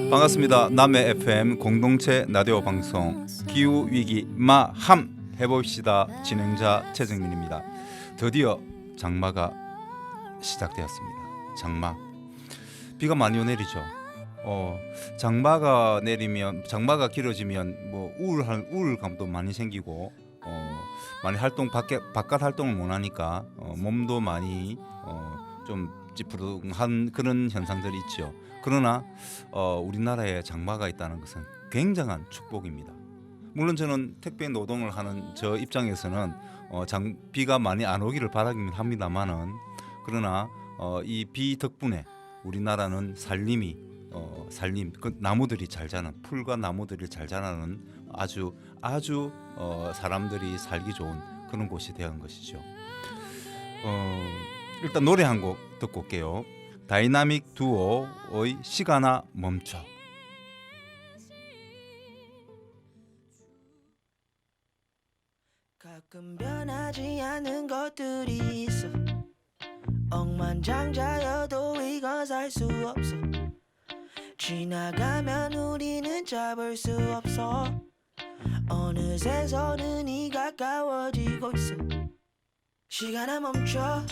반갑습니다. 남해 FM 공동체 라디오 방송 기후 위기 마함 해봅시다. 진행자 최정민입니다. 드디어 장마가 시작되었습니다. 장마. 비가 많이 내리죠. 장마가 내리면, 장마가 길어지면 뭐 우울감도 많이 생기고 많이 바깥 활동을 못 하니까 몸도 많이 좀 찌푸둥한 그런 현상들이 있죠. 그러나 우리나라에 장마가 있다는 것은 굉장한 축복입니다. 물론 저는 택배 노동을 하는 저 입장에서는 비가 많이 안 오기를 바라긴 합니다만은, 그러나 이 비 덕분에 우리나라는 그 나무들이 잘 자라는, 풀과 나무들이 잘 자라는 아주 사람들이 살기 좋은 그런 곳이 되는 것이죠. 일단 노래 한 곡 듣고 올게요. 다이나믹 두오의 시간아 멈춰. 가끔 변하지 않은 것들이 있어. 억만장자여도 이건 살 수 없어. 지나가면 우리는 잡을 수 없어. 어느새 서른이 가까워지고 있어. 시간아 멈춰,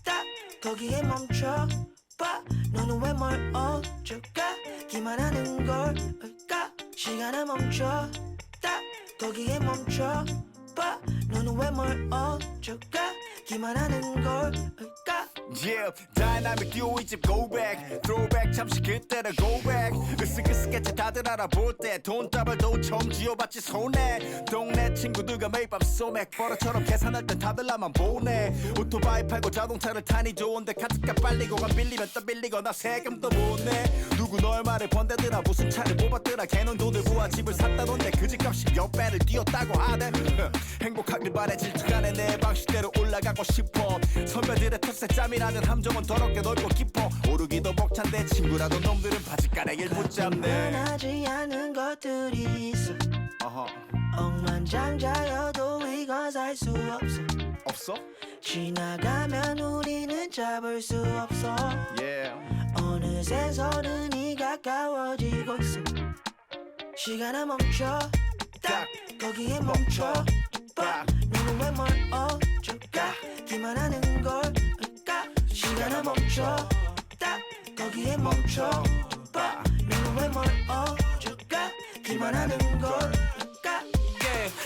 딱 거기에 멈춰 봐. 너는 왜 뭘 어쩌기만 하는 걸까? 시간아 멈춰, 딱 거기에 멈춰 봐. 너는 왜 뭘 어쩌기만 하는 걸까? Yeah, dynamic duo 이집 go back, throwback 잠시 그때로 go back. 으쓱으쓱했지 다들 알아볼 때 돈다발도 처음 쥐어봤지 손에. 동네 친구들과 매일 밤 소맥 버릇처럼 계산할 땐 다들 나만 보내. 오토바이 팔고 자동차를 타니 좋은데 카드값 빨리고 안 빌리면 또 빌리거나 세금도 못 내. 누군 얼마를 번대더라 무슨 차를 뽑았더라. 걔는 돈을 모아 집을 샀다던데 그 집값이 몇 배를 뛰었다고 하대. 행복하길 바래 질투간에 내 방식대로 올라가고 싶어. 선배들의 텃세 짬이라는 함정은 더럽게 넓고 깊어. 오르기도 벅찬데 친구라도 놈들은 바지가랑이를 붙잡네. 변하지 않은 것들이 있어. 억만장자여도 이건 살 수 없어. 지나가면 우리는 잡을 수 없어. Yeah. 어느새 서른이 가까워지고 있어. 시간아 멈춰, 딱 거기에 멈춰 봐. 너는 왜 뭘 어쩌기만 하는 걸까? 시간아 멈춰, 딱 거기에 멈춰 봐. 너는 왜 뭘 어쩌기만 하는 걸까?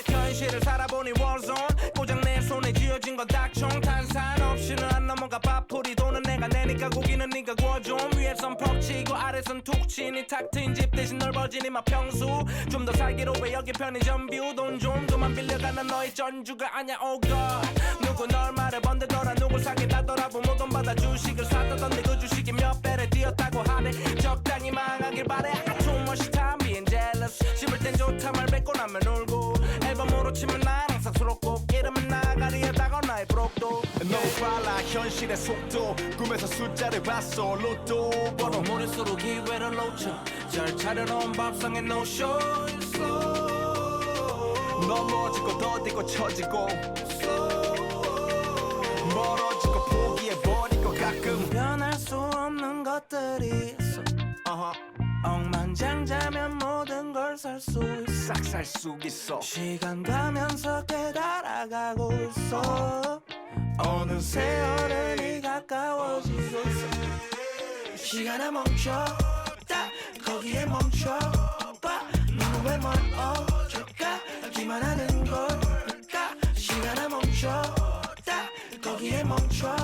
현실을 살아보니 warzone. 고장 내 손에 쥐어진 건 닥총. 탄산 없이는 안 넘어가. 밥풀이 돈은 내가 내니까 고기는 네가 구워줘. 위에선 퍽치고 아래선 툭 치니 탁 트인 집 대신 넓어진 이마 평수. 좀 더 살기로 왜 여기 편의점 뷰. 돈 좀 그만 빌려가는 너의 전주가 아냐 oh god. 누구 널 말해 번들더라. 누굴 사겠다더라. 부모돈 받아 주식을 샀다던데 그 주식이 몇 배를 뛰었다고 하네. 적당히 망하길 바래. Too much time being jealous. 씹을 땐 좋다 말 뱉고 나면 울고. 앨범으로 치면 난 항상 수록곡. 이름은 나가리였다고 나의 브록도. 너무 빨라 현실의 속도. 꿈에서 숫자를 봤어 로또 번호. 머릿수로 기회를 놓쳐. 잘 차려놓은 밥상에 no show 있어. 넘어지고 더디고 처지고 멀어지고 포기해버리고 가끔 변할 수 없는 것들이 있어. 억만장자면 모든 걸 살 수 있어. 싹 살 수 있어. 시간 가면서 깨달아가고 있어. 어느새 어른이 가까워지고 있어. 시간아 멈춰, 딱 거기에 멈춰 봐. 너는 왜 뭘 어쩌기만 하는 걸까? 시간아 멈춰, 딱 거기에 멈춰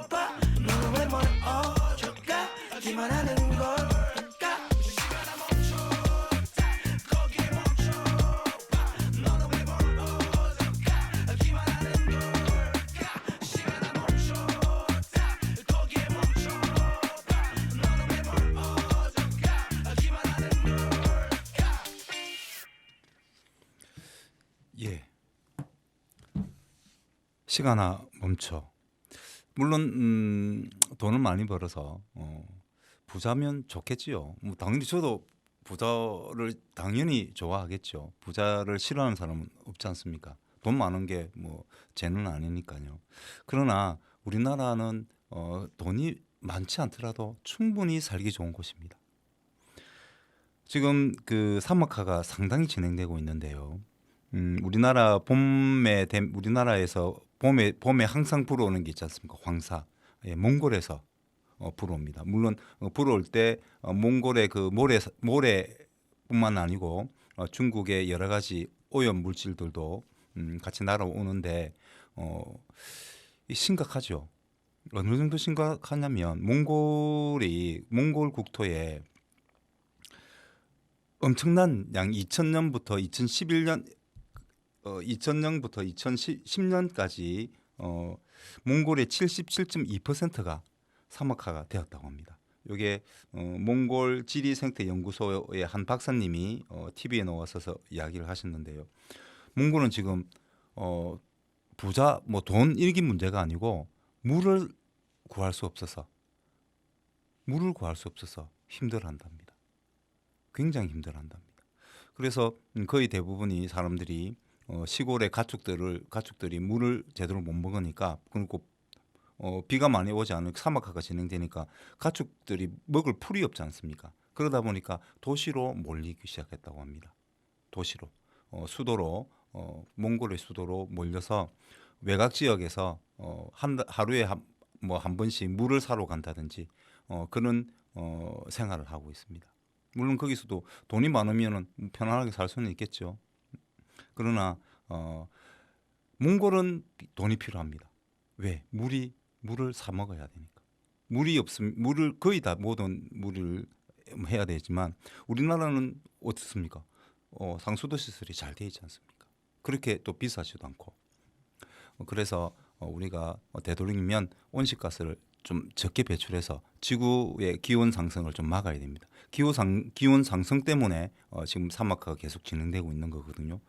봐. 너는 왜 뭘 어쩌기만 하는 걸까? 예. 시간아 멈춰. 물론 돈을 많이 벌어서 부자면 좋겠지요. 뭐 당연히 저도 부자를 당연히 좋아하겠죠. 부자를 싫어하는 사람은 없지 않습니까? 돈 많은 게 뭐 죄는 아니니까요. 그러나 우리나라는 돈이 많지 않더라도 충분히 살기 좋은 곳입니다. 지금 그 사막화가 상당히 진행되고 있는데요. 우리나라에서 봄에 항상 불어오는 게 있지 않습니까? 황사. 예, 몽골에서 불어옵니다. 물론 불어올 때 몽골의 그 모래뿐만 아니고 중국의 여러 가지 오염 물질들도 같이 날아오는데 심각하죠. 어느 정도 심각하냐면 몽골 국토에 엄청난 양 2000년부터 2010년까지 몽골의 77.2%가 사막화가 되었다고 합니다. 이게 몽골 지리생태연구소의 한 박사님이 TV에 나와서 이야기를 하셨는데요. 몽골은 지금 부자 돈 일기 문제가 아니고 물을 구할 수 없어서 힘들어한답니다. 굉장히 힘들어한답니다. 그래서 거의 대부분이 사람들이 시골의 가축들이 물을 제대로 못 먹으니까 그리고 비가 많이 오지 않은 사막화가 진행되니까 가축들이 먹을 풀이 없지 않습니까? 그러다 보니까 도시로 몰리기 시작했다고 합니다. 도시로 수도로 몽골의 수도로 몰려서 외곽 지역에서 하루에 한 번씩 물을 사러 간다든지 그런 생활을 하고 있습니다. 물론 거기서도 돈이 많으면 편안하게 살 수는 있겠죠. 그러나 몽골은 돈이 필요합니다. 왜? 물을 사 먹어야 되니까. 물이 없으면 물을 거의 다 모든 물을 해야 되지만 우리나라는 어떻습니까? 상수도 시설이 잘 돼 있지 않습니까? 그렇게 또 비싸지도 않고. 그래서 우리가 되도록이면 온실가스를 좀 적게 배출해서 지구의 기온 상승을 좀 막아야 됩니다. 기온 상승 때문에 지금 사막화가 계속 진행되고 있는 거거든요.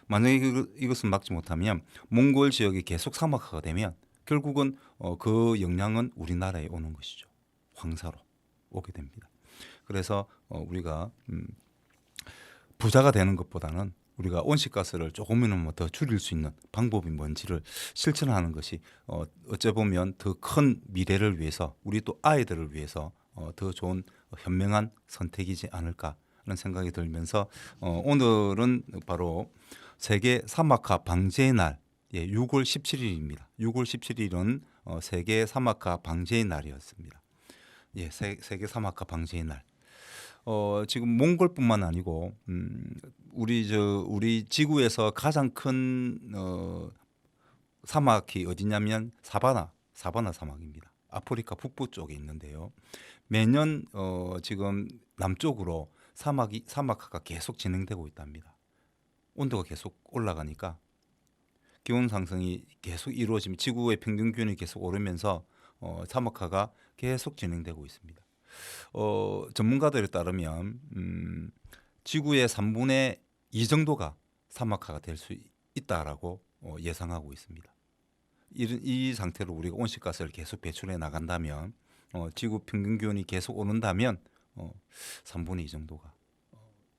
만약에 이것을 막지 못하면 몽골 지역이 계속 사막화가 되면 결국은 그 영향은 우리나라에 오는 것이죠. 황사로 오게 됩니다. 그래서 우리가 부자가 되는 것보다는 우리가 온실가스를 조금이나마 더 줄일 수 있는 방법이 뭔지를 실천하는 것이 어찌 보면 더 큰 미래를 위해서 우리 또 아이들을 위해서 더 좋은 현명한 선택이지 않을까 하는 생각이 들면서 오늘은 바로 세계 사막화 방제의 날 6월 17일입니다. 6월 17일은 세계 사막화 방제의 날이었습니다. 예, 세계 사막화 방제의 날. 지금 몽골뿐만 아니고 우리 지구에서 가장 큰 사막이 어디냐면 사바나 사막입니다. 아프리카 북부 쪽에 있는데요. 매년 지금 남쪽으로 사막화가 계속 진행되고 있답니다. 온도가 계속 올라가니까 기온 상승이 계속 이루어지면 지구의 평균 기온이 계속 오르면서 사막화가 계속 진행되고 있습니다. 전문가들에 따르면 지구의 3분의 2 정도가 사막화가 될 수 있다라고 예상하고 있습니다. 이 상태로 우리가 온실가스를 계속 배출해 나간다면 지구 평균 기온이 계속 오른다면 3분의 2 정도가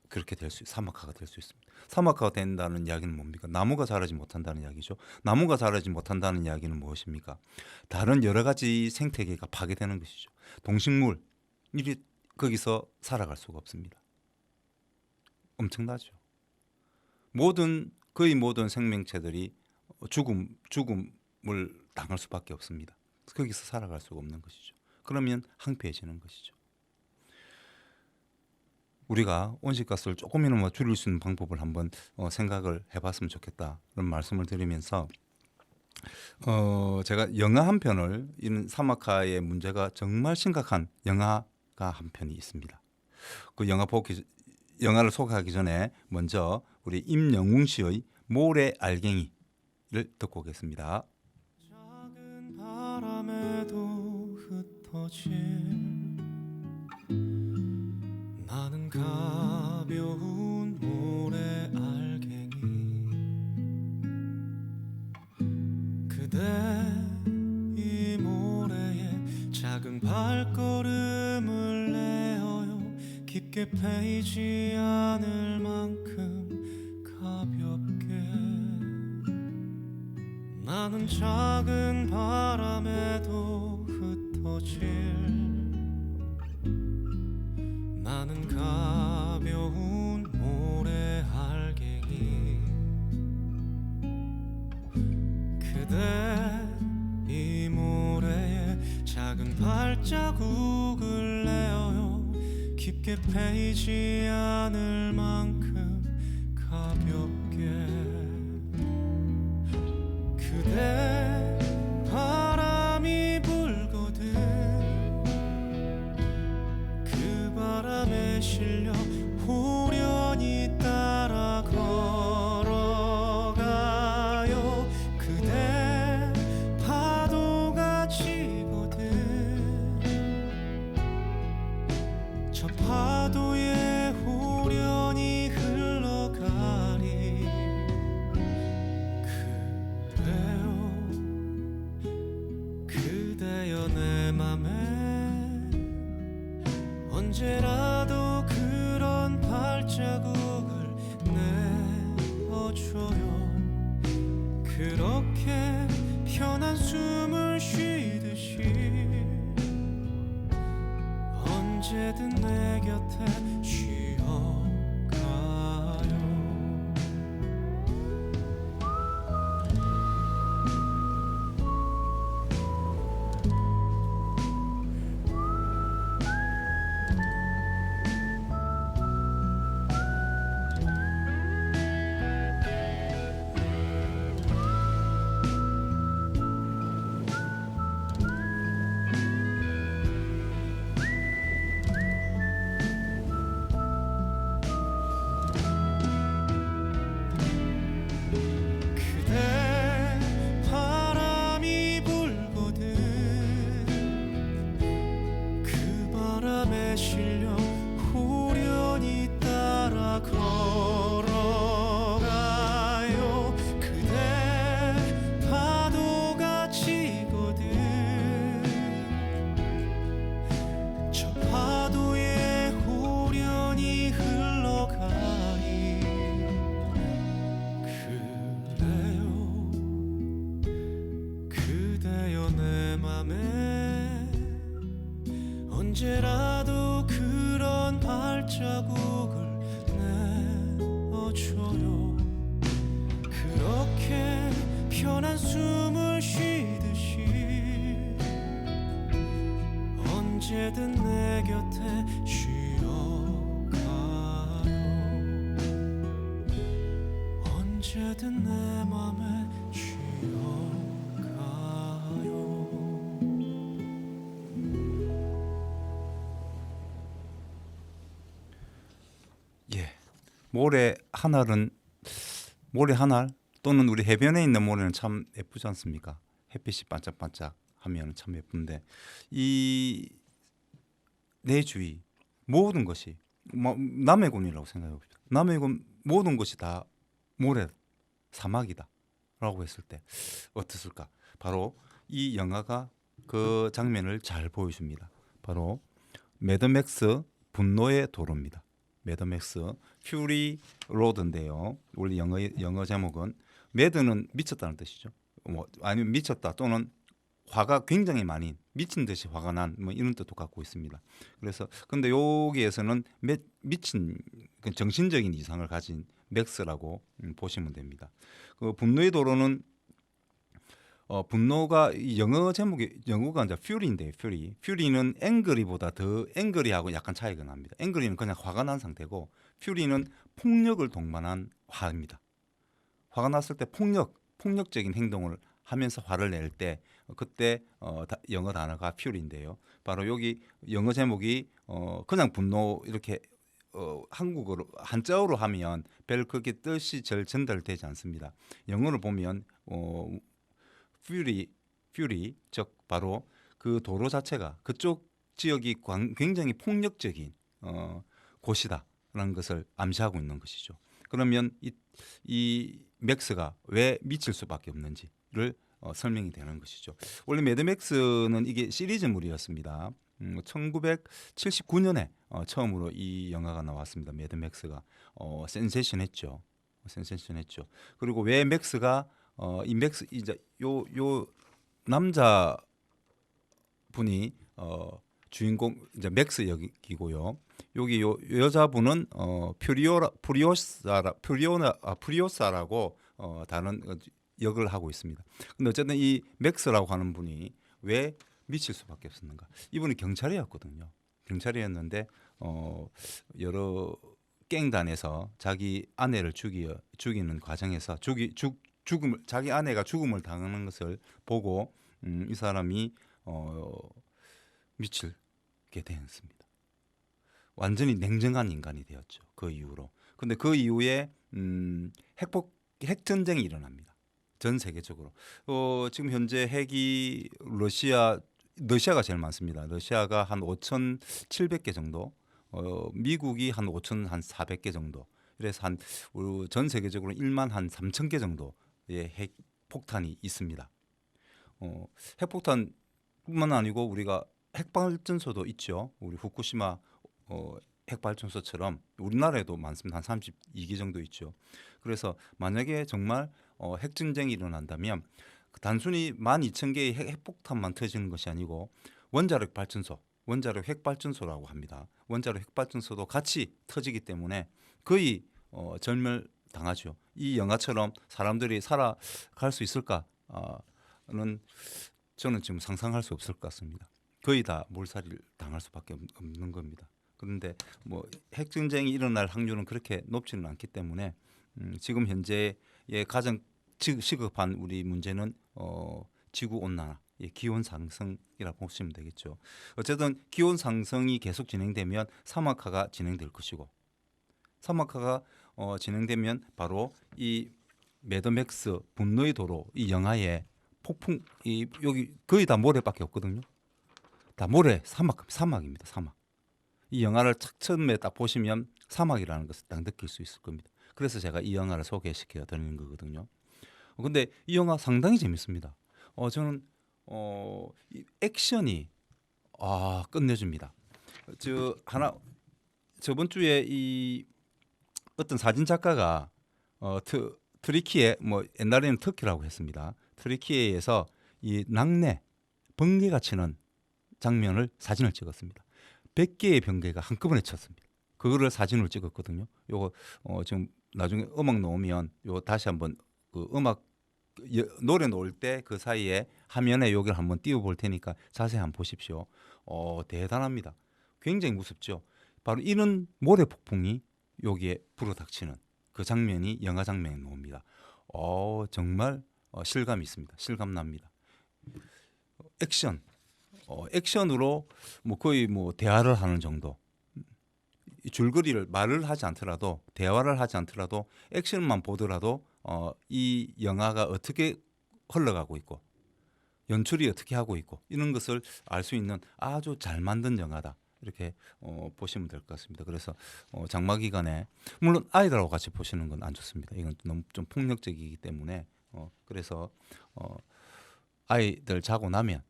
그렇게 사막화가 될 수 있습니다. 사막화가 된다는 이야기는 뭡니까? 나무가 자라지 못한다는 이야기죠. 나무가 자라지 못한다는 이야기는 무엇입니까? 다른 여러 가지 생태계가 파괴되는 것이죠. 동식물이 거기서 살아갈 수가 없습니다. 엄청나죠. 거의 모든 생명체들이 죽음을 당할 수밖에 없습니다. 거기서 살아갈 수가 없는 것이죠. 그러면 황폐해지는 것이죠. 우리가 온실가스를 조금이나마 줄일 수 있는 방법을 한번 생각을 해봤으면 좋겠다 그런 말씀을 드리면서 제가 영화 한 편을 이런 사막화의 문제가 정말 심각한 영화가 한 편이 있습니다. 그 영화를 소개하기 전에 먼저 우리 임영웅 씨의 모래 알갱이를 듣고 오겠습니다. 작은 바람에도 흩어질 나는 가벼운 모래 알갱이 그대 이 모래에 작은 발걸음을 내어요 깊게 패이지 않을 만큼 가볍게 나는 작은 바람에도 흩어질 나는 베이지 않을 만큼 가볍게 그대 바람이 불거든 그 바람에 실려 후련히 따라 걸어가요 그대 파도가 치거든 저 파도에 후련히 흘러가리 그래요 그대여 내 맘에 언제라도 그런 발자국을 내어줘요 그렇게 편한 숨을 쉬듯이 언제든 내 곁에 쉬어가요 그대 바람이 불거든 그 바람에 실려 후련히 따라 걸어가요 그대 파도가 치거든 저 파도에 후련히 흘러가리 그래요 그대여 내 맘에 언제라도 그런 발자국을 내어줘요 그렇게 편한 숨을 쉬듯이 언제든 내 곁에 쉬어가요 언제든 내 맘에 쉬어가요 예. 모래 하늘 또는 우리 해변에 있는 모래는 참 예쁘지 않습니까? 햇빛이 반짝반짝 하면 참 예쁜데 이 내 주위 모든 것이 남해군이라고 생각해 봅시다. 남해군 모든 것이 다 모래 사막이다라고 했을 때 어땠을까? 바로 이 영화가 그 장면을 잘 보여줍니다. 바로 매드맥스 분노의 도로입니다. 매드맥스 퓨리 로드인데요. 원래 영어 제목은 매드는 미쳤다는 뜻이죠. 아니면 미쳤다 또는 화가 굉장히 많이 미친 듯이 화가 난 뭐 이런 뜻도 갖고 있습니다. 그래서 근데 여기에서는 미친 정신적인 이상을 가진 맥스라고 보시면 됩니다. 그 분노의 도로는 분노가 영어 제목이 영어가 이제 퓨리인데 퓨리는 앵그리보다 더 앵그리하고 약간 차이가 납니다. 앵그리는 그냥 화가 난 상태고 퓨리는 폭력을 동반한 화입니다. 화가 났을 때 폭력적인 행동을 하면서 화를 낼 때 그때 영어 단어가 퓨리인데요. 바로 여기 영어 제목이 그냥 분노 이렇게 한국어로 한자어로 하면 별 그렇게 뜻이 절 전달되지 않습니다. 영어를 보면 퓨리 즉 바로 그 도로 자체가 그쪽 지역이 굉장히 폭력적인 곳이다라는 것을 암시하고 있는 것이죠. 그러면 이 맥스가 왜 미칠 수밖에 없는지를 설명이 되는 것이죠. 원래 매드맥스는 이게 시리즈물이었습니다. 1979년에 처음으로 이 영화가 나왔습니다. 매드맥스가 센세이션했죠. 그리고 왜 맥스가 이 맥스 이제 요 남자 분이 주인공 이제 맥스 역이고요. 여기 요 여자분은 프리오사라고 다른 역을 하고 있습니다. 근데 어쨌든 이 맥스라고 하는 분이 왜 미칠 수밖에 없었는가? 이분이 경찰이었거든요. 경찰이었는데 여러 갱단에서 자기 아내를 죽이는 과정에서 죽음을 자기 아내가 죽음을 당하는 것을 보고 이 사람이 미치게 되었습니다. 완전히 냉정한 인간이 되었죠. 그 이후로. 근데 그 이후에 핵전쟁이 일어납니다. 전 세계적으로. 지금 현재 핵이 러시아가 제일 많습니다. 러시아가 한 5,700개 정도, 미국이 한 5,400개 정도. 그래서 전 세계적으로 1만 한 3,000개 정도의 핵폭탄이 있습니다. 핵폭탄뿐만 아니고 우리가 핵발전소도 있죠. 우리 후쿠시마 핵발전소처럼 우리나라에도 많습니다. 한 32개 정도 있죠. 그래서 만약에 정말 핵전쟁이 일어난다면 단순히 12,000개의 핵폭탄만 터지는 것이 아니고 원자력 핵발전소라고 합니다. 원자력 핵발전소도 같이 터지기 때문에 거의 절멸당하죠. 이 영화처럼 사람들이 살아갈 수 있을까는 저는 지금 상상할 수 없을 것 같습니다. 거의 다 몰살을 당할 수밖에 없는 겁니다. 그런데 뭐 핵전쟁이 일어날 확률은 그렇게 높지는 않기 때문에 지금 현재의 가장 시급한 우리 문제는 지구 온난화, 기온 상승이라고 보시면 되겠죠. 어쨌든 기온 상승이 계속 진행되면 사막화가 진행될 것이고, 사막화가 진행되면 바로 이 매드맥스 분노의 도로 이 영화에 폭풍 여기 거의 다 모래밖에 없거든요. 다 모래 사막입니다. 사막. 이 영화를 처음에 딱 보시면 사막이라는 것을 딱 느낄 수 있을 겁니다. 그래서 제가 이 영화를 소개시켜 드리는 거거든요. 근데 이 영화 상당히 재밌습니다. 저는 이 액션이 끝내줍니다. 저번 주에 이 어떤 사진 작가가 트리키에 뭐 옛날에는 터키라고 했습니다. 트리키에에서 이 번개가 치는 장면을 사진을 찍었습니다. 100개의 번개가 한꺼번에 쳤습니다. 그거를 사진으로 찍었거든요. 요거 지금 나중에 음악 나오면 요 다시 한번 그 음악 노래 나올 때 그 사이에 화면에 여기를 한번 띄워볼 테니까 자세히 한번 보십시오. 대단합니다. 굉장히 무섭죠. 바로 이런 모래 폭풍이 여기에 불어닥치는 그 장면이 영화 장면에 나옵니다. 정말 실감이 있습니다. 실감납니다. 액션으로 뭐 거의 뭐 대화를 하는 정도. 줄거리를 말을 하지 않더라도 대화를 하지 않더라도 액션만 보더라도 이 영화가 어떻게 흘러가고 있고 연출이 어떻게 하고 있고 이런 것을 알 수 있는 아주 잘 만든 영화다. 이렇게 보시면 될 것 같습니다. 그래서 장마 기간에 물론 아이들하고 같이 보시는 건 안 좋습니다. 이건 너무 좀 폭력적이기 때문에 그래서 아이들 자고 나면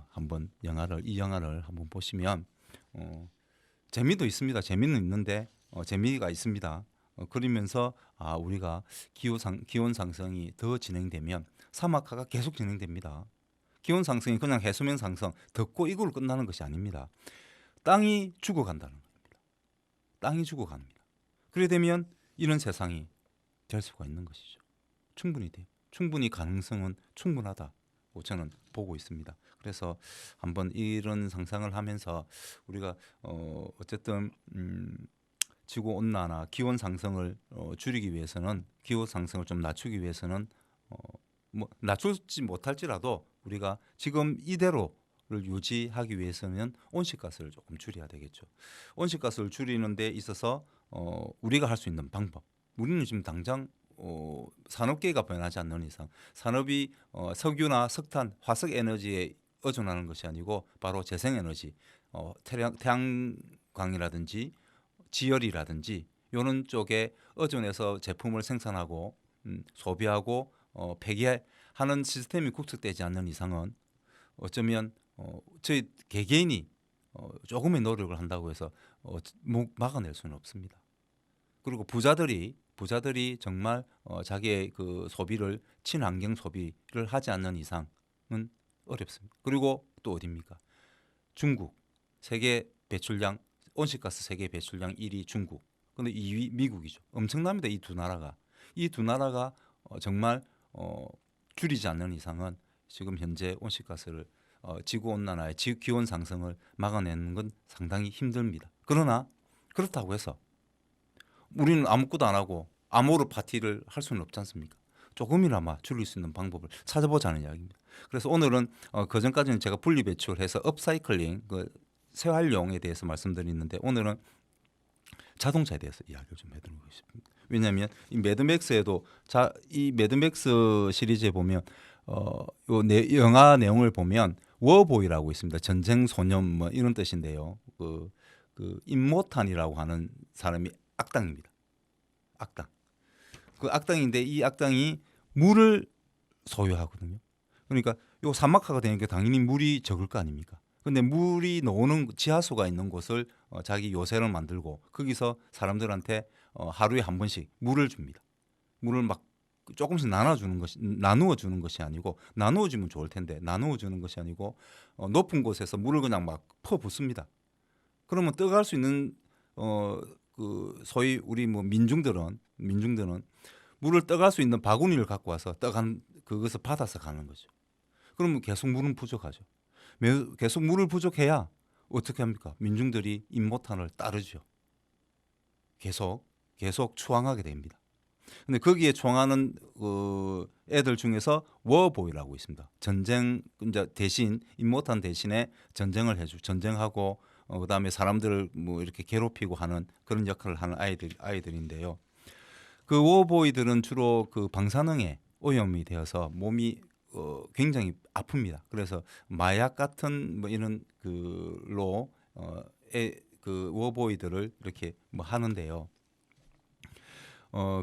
한번 이 영화를 한번 보시면 재미도 있습니다. 재미는 있는데 재미가 있습니다. 그러면서 우리가 기온 상승이 더 진행되면 사막화가 계속 진행됩니다. 기온 상승이 그냥 해수면 상승, 덥고 이걸로 끝나는 것이 아닙니다. 땅이 죽어간다는 겁니다. 땅이 죽어갑니다. 그래 되면 이런 세상이 될 수가 있는 것이죠. 충분히 돼요. 충분히 가능성은 충분하다고 저는 보고 있습니다. 그래서 한번 이런 상상을 하면서 우리가 어쨌든 지구 온난화, 기온 상승을 줄이기 위해서는 기온 상승을 좀 낮추기 위해서는 뭐 낮추지 못할지라도 우리가 지금 이대로를 유지하기 위해서는 온실가스를 조금 줄여야 되겠죠. 온실가스를 줄이는 데 있어서 우리가 할 수 있는 방법. 우리는 지금 당장 산업계가 변하지 않는 이상 산업이 석유나 석탄, 화석 에너지에 의존하는 것이 아니고 바로 재생에너지, 태양광이라든지 지열이라든지 이런 쪽에 의존해서 제품을 생산하고 소비하고 폐기하는 시스템이 구축되지 않는 이상은 어쩌면 저희 개개인이 조금의 노력을 한다고 해서 막아낼 수는 없습니다. 그리고 부자들이 정말 자기의 그 소비를 친환경 소비를 하지 않는 이상은 어렵습니다. 그리고 또 어디입니까? 중국 세계 배출량 온실가스 세계 배출량 1위 중국. 근데 2위 미국이죠. 엄청납니다. 이 두 나라가 정말 줄이지 않는 이상은 지금 현재 온실가스를 지구 온난화의 기온 상승을 막아내는 건 상당히 힘듭니다. 그러나 그렇다고 해서 우리는 아무것도 안 하고 아모르 파티를 할 수는 없지 않습니까? 조금이나마 줄일 수 있는 방법을 찾아보자는 이야기입니다. 그래서 오늘은 그 전까지는 제가 분리 배출해서 업사이클링, 그 재활용에 대해서 말씀드리는데 오늘은 자동차에 대해서 이야기를 좀 해드리고 싶습니다. 왜냐하면 이 매드맥스에도 이 매드맥스 시리즈에 보면 영화 내용을 보면 워보이라고 있습니다. 전쟁 소년 뭐 이런 뜻인데요. 그 임모탄이라고 하는 사람이 악당입니다. 악당. 그 악당인데 이 악당이 물을 소유하거든요. 그러니까 요 사막화가 되니까 당연히 물이 적을 거 아닙니까? 근데 물이 나오는 지하수가 있는 곳을 자기 요새를 만들고 거기서 사람들한테 하루에 한 번씩 물을 줍니다. 물을 막 조금씩 나누어 주는 것이 아니고 나누어 주면 좋을 텐데 나누어 주는 것이 아니고 높은 곳에서 물을 그냥 막 퍼 붓습니다. 그러면 떠갈 수 있는 그 소위 우리 뭐 민중들은 물을 떠갈 수 있는 바구니를 갖고 와서 그것을 받아서 가는 거죠. 그러면 계속 물은 부족하죠. 계속 물을 부족해야 어떻게 합니까? 민중들이 임모탄을 따르죠. 계속 추앙하게 됩니다. 근데 거기에 추앙하는 애들 중에서 워보이라고 있습니다. 전쟁 이제 대신 임모탄 대신에 전쟁하고 그다음에 사람들을 뭐 이렇게 괴롭히고 하는 그런 역할을 하는 아이들인데요. 그 워보이들은 주로 그 방사능에 오염이 되어서 몸이 굉장히 아픕니다. 그래서 마약 같은 뭐 이런 그로 그 워보이들을 이렇게 뭐 하는데요.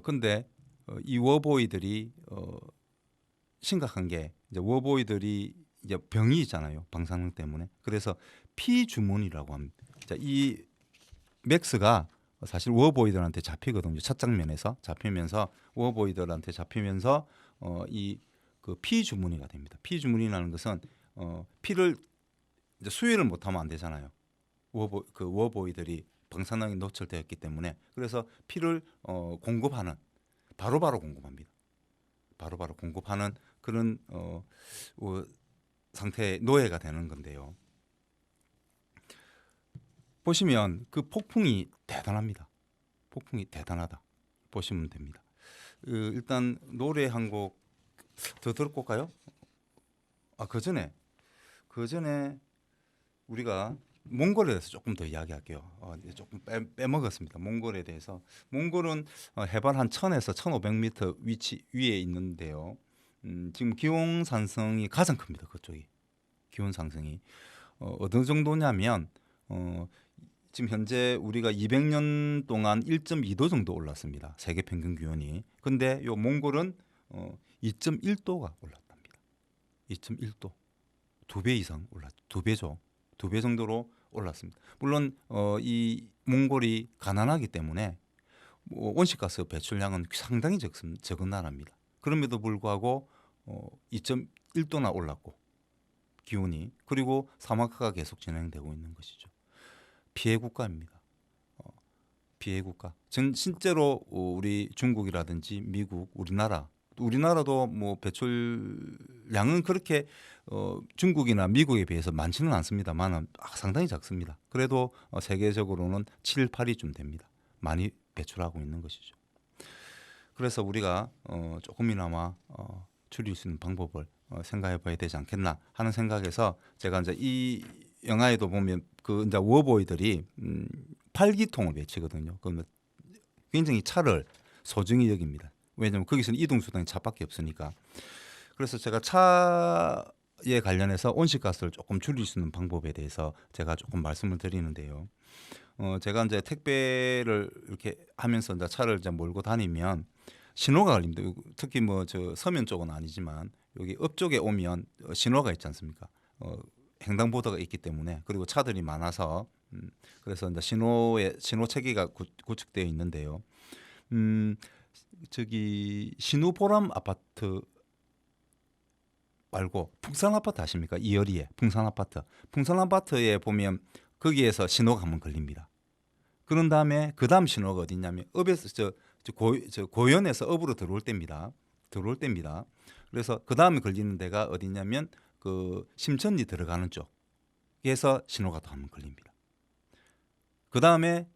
근데 이 워보이들이 심각한 게 이제 워보이들이 이제 병이 있잖아요. 방사능 때문에. 그래서 피주문이라고 합니다. 자, 이 맥스가 사실 워보이들한테 잡히거든요. 첫 장면에서 잡히면서 워보이들한테 잡히면서 이 그 피주문이가 됩니다. 피주문이라는 것은 피를 이제 수혈을 못하면 안 되잖아요. 워보이들이 방사능에 노출되었기 때문에 그래서 피를 공급하는 바로바로 공급합니다. 바로바로 공급하는 그런 상태의 노예가 되는 건데요. 보시면 그 폭풍이 대단합니다. 폭풍이 대단하다 보시면 됩니다. 일단 노래 한 곡 더 들고 올까요? 그 전에 우리가 몽골에 대해서 조금 더 이야기할게요. 조금 빼먹었습니다. 몽골에 대해서. 몽골은 해발 한 1000에서 1500m 위에 있는데요. 지금 기온 상승이 가장 큽니다. 그쪽이. 기온 상승이 어느 정도냐면 지금 현재 우리가 200년 동안 1.2도 정도 올랐습니다. 세계 평균 기온이. 근데 요 몽골은 2.1도가 올랐답니다. 2.1도. 2배 이상 올랐죠. 2배죠. 2배 정도로 올랐습니다. 물론 이 몽골이 가난하기 때문에 온실가스 배출량은 상당히 적은 나라입니다. 그럼에도 불구하고 2.1도나 올랐고 기온이 그리고 사막화가 계속 진행되고 있는 것이죠. 피해 국가입니다. 피해 국가. 실제로 우리 중국이라든지 미국, 우리나라도 뭐 배출량은 그렇게 중국이나 미국에 비해서 많지는 않습니다만 상당히 작습니다. 그래도 세계적으로는 7, 8위쯤 됩니다. 많이 배출하고 있는 것이죠. 그래서 우리가 조금이나마 줄일 수 있는 방법을 생각해 봐야 되지 않겠나 하는 생각에서 제가 이제 이 영화에도 보면 그 이제 워보이들이 팔기통을 외치거든요. 그러면 굉장히 차를 소중히 여깁니다. 왜냐하면 거기서는 이동수단이 차밖에 없으니까. 그래서 제가 차에 관련해서 온실가스를 조금 줄일 수 있는 방법에 대해서 제가 조금 말씀을 드리는데요. 제가 이제 택배를 이렇게 하면서 이제 차를 이제 몰고 다니면 신호가 걸립니다. 특히 뭐 저 서면 쪽은 아니지만 여기 업 쪽에 오면 신호가 있지 않습니까? 횡단보도가 있기 때문에 그리고 차들이 많아서 그래서 이제 신호 체계가 구축되어 있는데요. 저기 신우보람 아파트 말고 풍산 아파트 아십니까? 이어리에 풍산 아파트에 보면 거기에서 신호가 한번 걸립니다. 그런 다음에 그 다음 신호가 어디냐면 업에서 고연에서 업으로 들어올 때입니다. 그래서 그 다음에 걸리는 데가 어디냐면 그 심천리 들어가는 쪽에서 신호가 또 한번 걸립니다. 그 다음에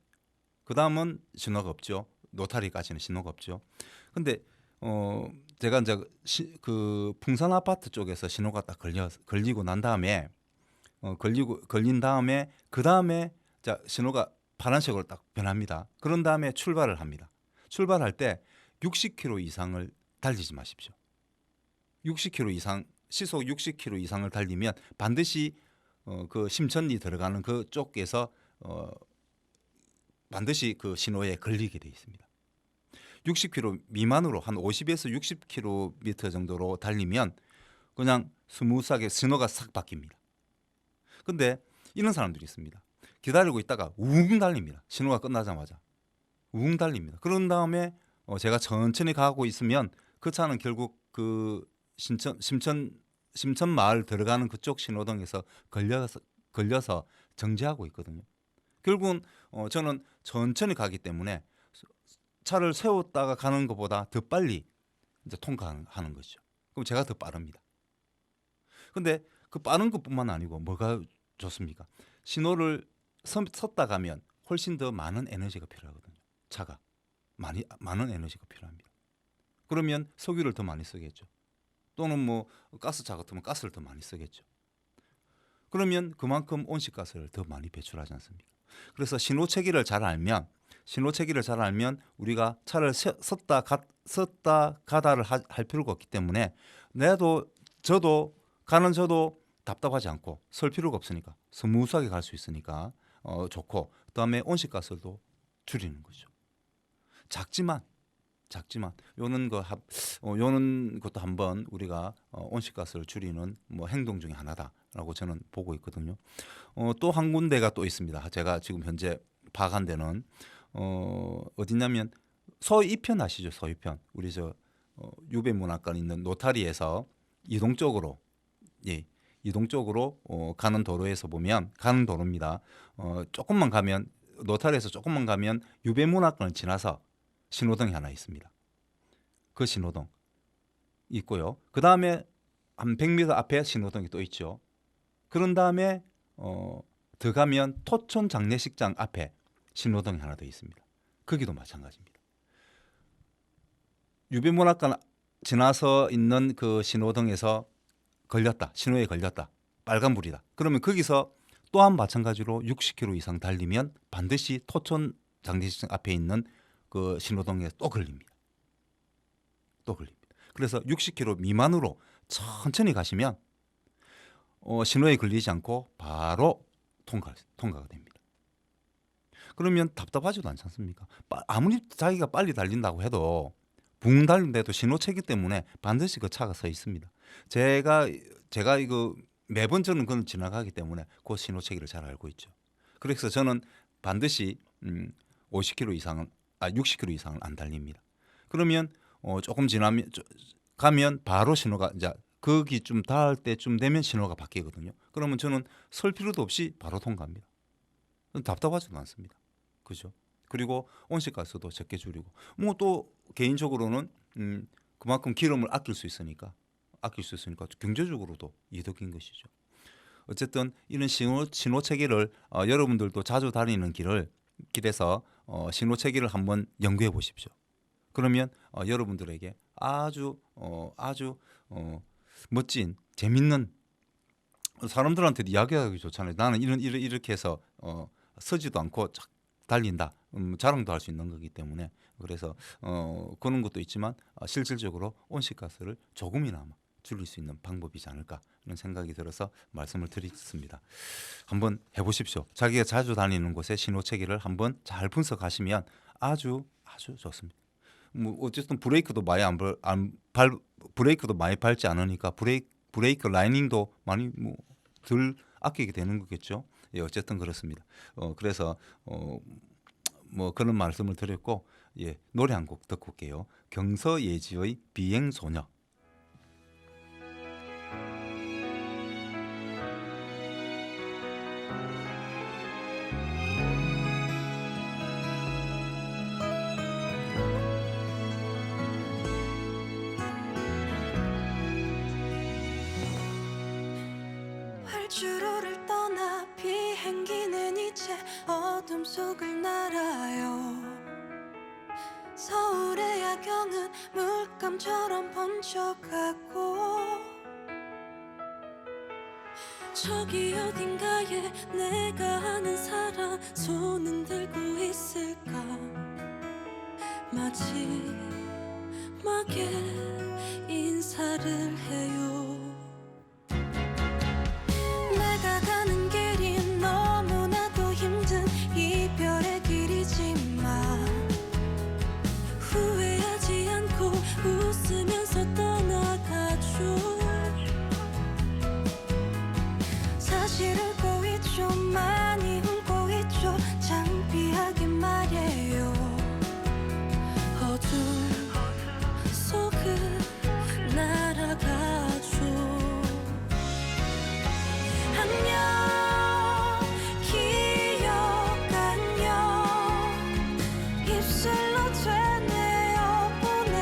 그 다음은 신호가 없죠. 노타리까지는 신호가 없죠. 근데 제가 이제 그 풍산 아파트 쪽에서 신호가 딱 걸리고 난 다음에 걸린 다음에 그 다음에 자 신호가 파란색으로 딱 변합니다. 그런 다음에 출발을 합니다. 출발할 때 60km 이상을 달리지 마십시오. 60km 이상 시속 60km 이상을 달리면 반드시 그 심천리 들어가는 그쪽에서 반드시 그 신호에 걸리게 돼 있습니다. 60km 미만으로 한 50에서 60km 정도로 달리면 그냥 스무스하게 신호가 싹 바뀝니다. 근데 이런 사람들이 있습니다. 기다리고 있다가 우웅 달립니다. 신호가 끝나자마자 우웅 달립니다. 그런 다음에 제가 천천히 가고 있으면 그 차는 결국 그 심천 마을 들어가는 그쪽 신호등에서 걸려서 정지하고 있거든요. 결국은 저는 천천히 가기 때문에 차를 세웠다가 가는 것보다 더 빨리 이제 통과하는 거죠. 그럼 제가 더 빠릅니다. 근데 그 빠른 것뿐만 아니고 뭐가 좋습니까? 신호를 섰다 가면 훨씬 더 많은 에너지가 필요하거든요. 차가 많은 에너지가 필요합니다. 그러면 석유를 더 많이 쓰겠죠. 또는 뭐 가스차 같으면 가스를 더 많이 쓰겠죠. 그러면 그만큼 온실가스를 더 많이 배출하지 않습니까? 그래서 신호체계를 잘 알면 우리가 차를 섰다 가다를 할 필요가 없기 때문에 저도 답답하지 않고 설 필요가 없으니까 스무스하게 갈 수 있으니까 좋고, 그다음에 온실가스도 줄이는 거죠. 작지만 요는 것도 한번 우리가 온실가스를 줄이는 뭐 행동 중에 하나다라고 저는 보고 있거든요. 또 한 군데가 또 있습니다. 제가 지금 현재 파악한 데는 어디냐면 서이편 아시죠? 서이편 우리 유배문학관 있는 노타리에서 이동 쪽으로 가는 도로에서 보면 가는 도로입니다. 조금만 가면 노타리에서 조금만 가면 유배문학관을 지나서 신호등이 하나 있습니다. 그 신호등 있고요. 그 다음에 한 100m 앞에 신호등이 또 있죠. 그런 다음에 더 가면 토촌 장례식장 앞에 신호등이 하나 더 있습니다. 거기도 마찬가지입니다. 유배문학관 지나서 있는 그 신호등에서 신호에 걸렸다. 빨간불이다. 그러면 거기서 또한 마찬가지로 60km 이상 달리면 반드시 토촌 장례식장 앞에 있는 그 신호등에 또 걸립니다. 그래서 60km 미만으로 천천히 가시면 신호에 걸리지 않고 바로 통과가 됩니다. 그러면 답답하지도 않지 않습니까? 아무리 자기가 빨리 달린다고 해도 붕 달린데도 신호체계 때문에 반드시 그 차가 서 있습니다. 제가 이거 매번 저는 그걸 지나가기 때문에 그 신호체계를 잘 알고 있죠. 그래서 저는 반드시 60km 이상은 안 달립니다. 그러면 조금 지나면 가면 바로 신호가 이제 거기 좀 닿을 때쯤 되면 신호가 바뀌거든요. 그러면 저는 설 필요도 없이 바로 통과합니다. 답답하지도 않습니다. 그죠? 그리고 온실가스도 적게 줄이고 뭐 또 개인적으로는 그만큼 기름을 아낄 수 있으니까 경제적으로도 이득인 것이죠. 어쨌든 이런 신호 체계를 여러분들도 자주 다니는 길에서 신호 체계를 한번 연구해 보십시오. 그러면 여러분들에게 아주 멋진 재밌는 사람들한테도 이야기하기 좋잖아요. 나는 이렇게 해서 서지도 않고 쫙 달린다. 자랑도 할 수 있는 거기 때문에 그래서 그런 것도 있지만 실질적으로 온실가스를 조금이나마 줄일 수 있는 방법이지 않을까 이런 생각이 들어서 말씀을 드렸습니다. 한번 해보십시오. 자기가 자주 다니는 곳의 신호체계를 한번 잘 분석하시면 아주 좋습니다. 뭐 어쨌든 브레이크도 많이 밟지 않으니까 브레이크 라이닝도 많이 덜 아끼게 되는 거겠죠. 예, 어쨌든 그렇습니다. 그래서 뭐 그런 말씀을 드렸고, 예, 노래 한 곡 듣고 올게요. 경서예지의 비행소녀. 활주로를 떠나 비행기는 이제 어둠 속을 날아요. 서울의 야경은 물감처럼 번져가고 저기 어딘가에 내가 아는 사람 손은 들고 있을까 마지막에 인사를 해요 내가 가는 길이 너무나도 힘든 이별의 길이지만 후회하지 않고 웃으면서 떠나가죠 사실 울고 있죠 많이 울고 있죠 창피하게 말해요 어둠 속을 날아가죠 안녕 기억 안녕 입술로 되뇌어 보내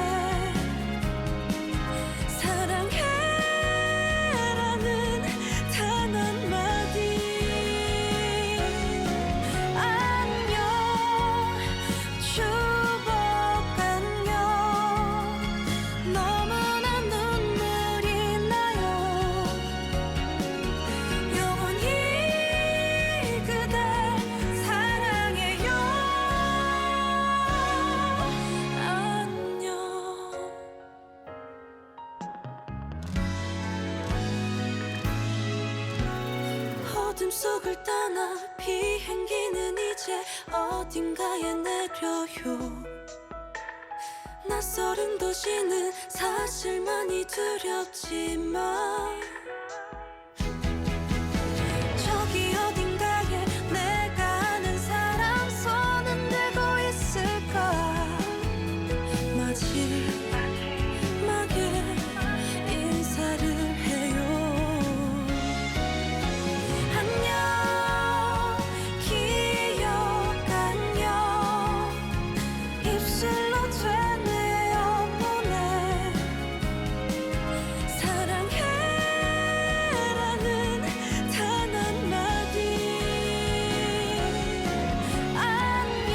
사랑해라는 단 한마디 안녕 추억 안녕 너무나 눈물이 나요 영원히 그댈 사랑해요 안녕 어둠 속을 떠나 비행기는 이제 어딘가에 내려요 낯설은 도시는 사실 많이 두렵지만 저기 어딘가에 내가 아는 사람 손은 들고 있을까 마지막에 인사를 해요 안녕 기억 안녕 입술로 되뇌어 보내 사랑해라는 단 한마디 안녕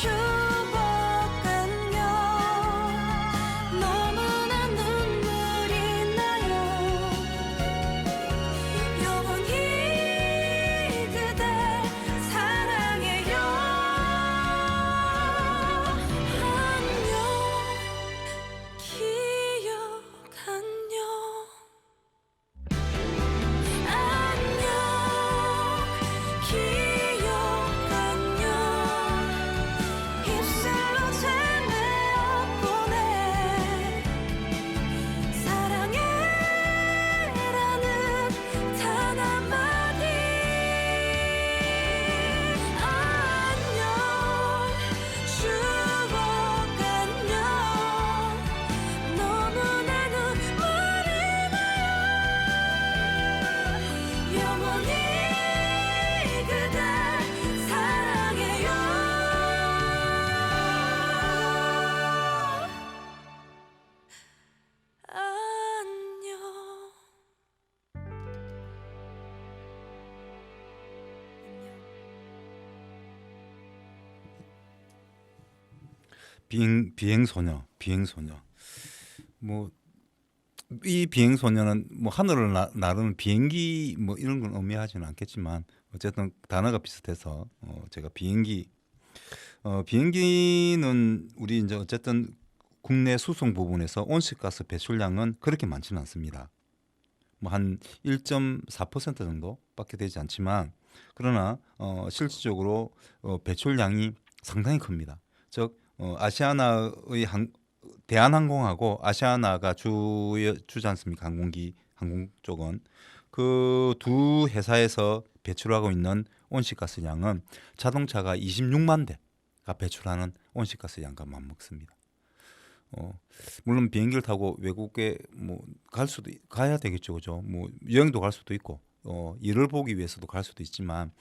추억 안녕 너무나 눈물이 나요 영원히 그댈 사랑해요 안녕 기억 안녕 안녕 기억 안녕 입술로 되뇌어 보내 사랑해라는 단 한마디 안녕 추억 안녕 너무나 눈물이 나요 영원히 그댈 사랑해요 안녕 비행소녀. 뭐 이 비행소녀는 뭐 하늘을 나르는 비행기 뭐 이런 건 의미하지는 않겠지만 어쨌든 단어가 비슷해서 제가 비행기는 우리 이제 어쨌든 국내 수송 부분에서 온실가스 배출량은 그렇게 많지는 않습니다. 뭐 한 1.4% 정도밖에 되지 않지만 그러나 실질적으로 배출량이 상당히 큽니다. 즉 아시아나의 대한항공하고 아시아나가 주지 않습니까? 항공 쪽은 그 두 회사에서 배출하고 있는 온실가스 양은 자동차가 26만 대가 배출하는 온실가스 양과 맞먹습니다. 물론 비행기를 타고 외국에 뭐 가야 되겠죠, 그죠? 뭐 여행도 갈 수도 있고 일을 보기 위해서도 갈 수도 있지만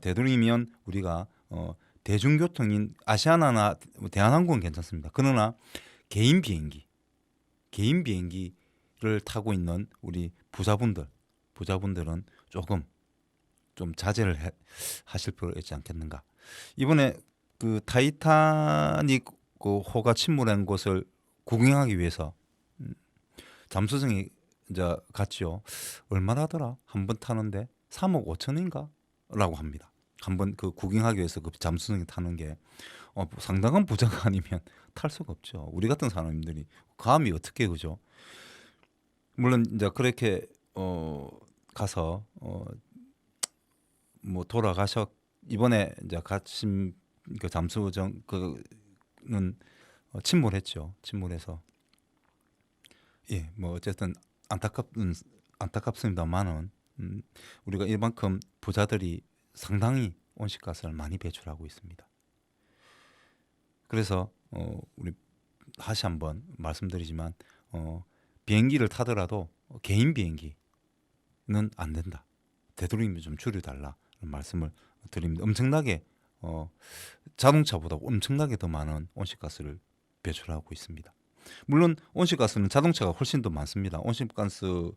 되도록이면 우리가 대중교통인 아시아나나 대한항공은 괜찮습니다. 그러나 개인 비행기를 타고 있는 우리 부자분들은 조금 좀 자제를 하실 필요가 있지 않겠는가. 이번에 그 타이타닉 그 호가 침몰한 곳을 구경하기 위해서 잠수정이 이제 갔죠. 얼마나 하더라? 한 번 타는데 3억 5천인가라고 합니다. 한 번 그 구경하기 위해서 그 잠수정이 타는 게 상당한 부자가 아니면 탈 수가 없죠. 우리 같은 사람들이 감이 어떻게 그죠? 물론 이제 그렇게 가서 뭐 돌아가셔 이번에 이제 가신 그 잠수정 그는 침몰했죠. 침몰해서 예, 뭐 어쨌든 안타깝습니다만은 우리가 이만큼 부자들이 상당히 온실가스를 많이 배출하고 있습니다. 그래서 우리 다시 한번 말씀드리지만 비행기를 타더라도 개인 비행기는 안 된다. 되도록이면 좀 줄여달라 말씀을 드립니다. 엄청나게 자동차보다 엄청나게 더 많은 온실가스를 배출하고 있습니다. 물론 온실가스는 자동차가 훨씬 더 많습니다. 온실가스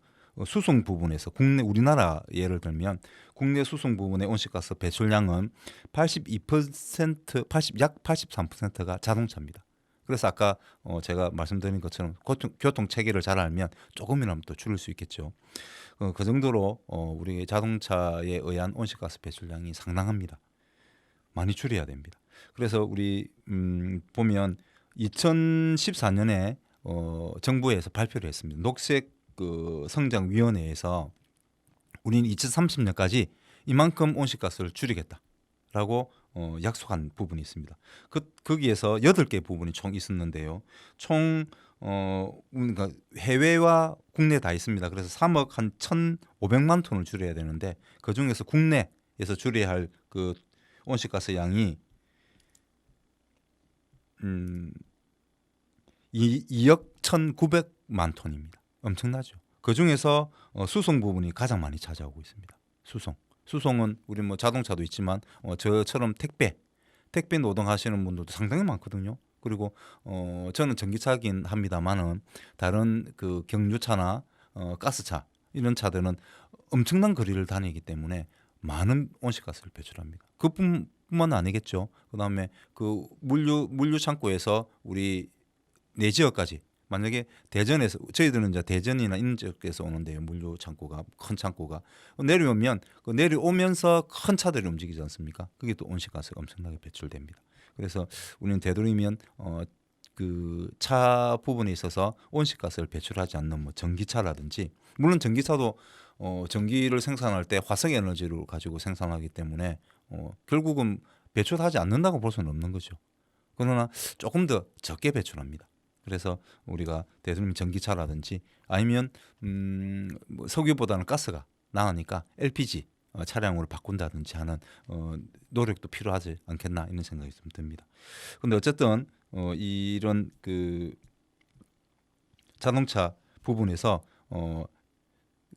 수송 부분에서 국내 우리나라 예를 들면 국내 수송 부분의 온실가스 배출량은 82%, 약 83%가 자동차입니다. 그래서 아까 제가 말씀드린 것처럼 교통 체계를 잘 알면 조금이라도 또 줄일 수 있겠죠. 그 정도로 우리 자동차에 의한 온실가스 배출량이 상당합니다. 많이 줄여야 됩니다. 그래서 우리 보면 2014년에 정부에서 발표를 했습니다. 녹색 그 성장위원회에서 우리는 2030년까지 이만큼 온실가스를 줄이겠다라고 약속한 부분이 있습니다. 거기에서 8개 부분이 총 있었는데요. 총 그러니까 해외와 국내 다 있습니다. 그래서 3억 한 1,500만 톤을 줄여야 되는데 그 중에서 국내에서 줄여야 할 그 온실가스 양이 2억 1,900만 톤입니다. 엄청나죠. 그 중에서 수송 부분이 가장 많이 차지하고 있습니다. 수송은 우리 뭐 자동차도 있지만 저처럼 택배 노동하시는 분들도 상당히 많거든요. 그리고 저는 전기차긴 합니다만은 다른 그 경유차나 가스차 이런 차들은 엄청난 거리를 다니기 때문에 많은 온실가스를 배출합니다. 그뿐만 아니겠죠. 그다음에 그 물류 창고에서 우리 내 지역까지 만약에 대전에서 저희들은 이제 대전이나 이런 지역에서 오는데요. 물류 창고가 큰 창고가 내려오면 그 내려오면서 큰 차들이 움직이지 않습니까? 그게 또 온실가스가 엄청나게 배출됩니다. 그래서 우리는 되도록이면 그 차 부분에 있어서 온실가스를 배출하지 않는 뭐 전기차라든지 물론 전기차도 전기를 생산할 때 화석 에너지를 가지고 생산하기 때문에 결국은 배출하지 않는다고 볼 수는 없는 거죠. 그러나 조금 더 적게 배출합니다. 그래서 우리가 대통령 전기차라든지 아니면 뭐 석유보다는 가스가 나으니까 LPG 차량으로 바꾼다든지 하는 노력도 필요하지 않겠나 이런 생각이 좀 듭니다. 그런데 어쨌든 이런 그 자동차 부분에서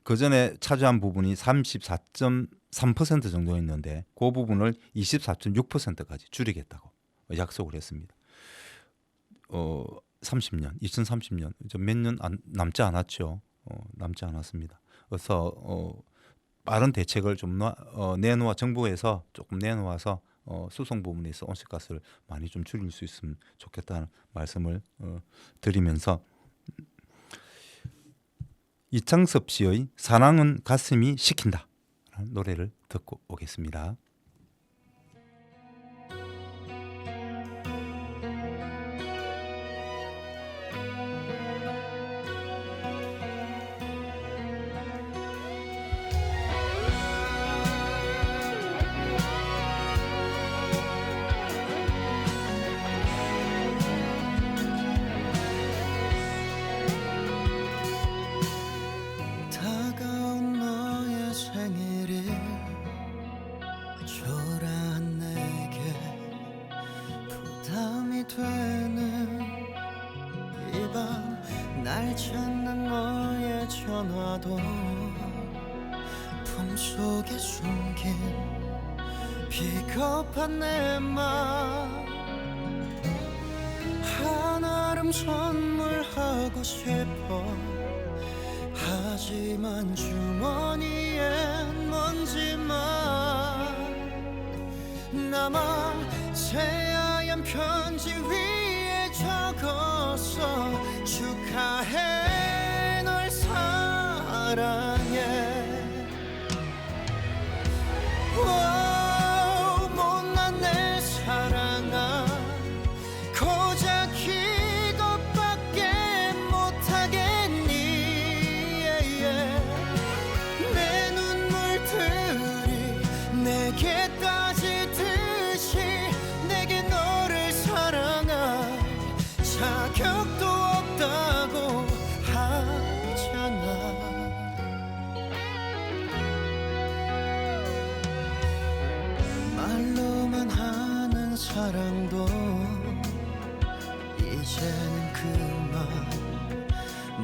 그 전에 차지한 부분이 34.3% 정도였는데 그 부분을 24.6%까지 줄이겠다고 약속을 했습니다. 2030년 몇 년 남지 않았죠. 남지 않았습니다. 그래서 빠른 대책을 좀 내놓아 정부에서 조금 내놓아서 수송 부분에서 온실가스를 많이 좀 줄일 수 있으면 좋겠다는 말씀을 드리면서 이창섭 씨의 사랑은 가슴이 시킨다 라는 노래를 듣고 오겠습니다. 다가온 너의 생일이 초라한 내게 부담이 되는 이 밤 날 찾는 너의 전화도 품속에 숨긴 비겁한 내 맘 하나름 선물하고 싶어 하지만 주머니엔 먼지만 남아 새하얀 편지 위에 적었어 축하해 널 사랑해 오, 못난 내 사랑아 고작 이것밖에 못하겠니 내 눈물들이 내게 따지듯이 내게 너를 사랑할 자격도 없다고 하잖아 말로만 하는 사랑도 이제는 그만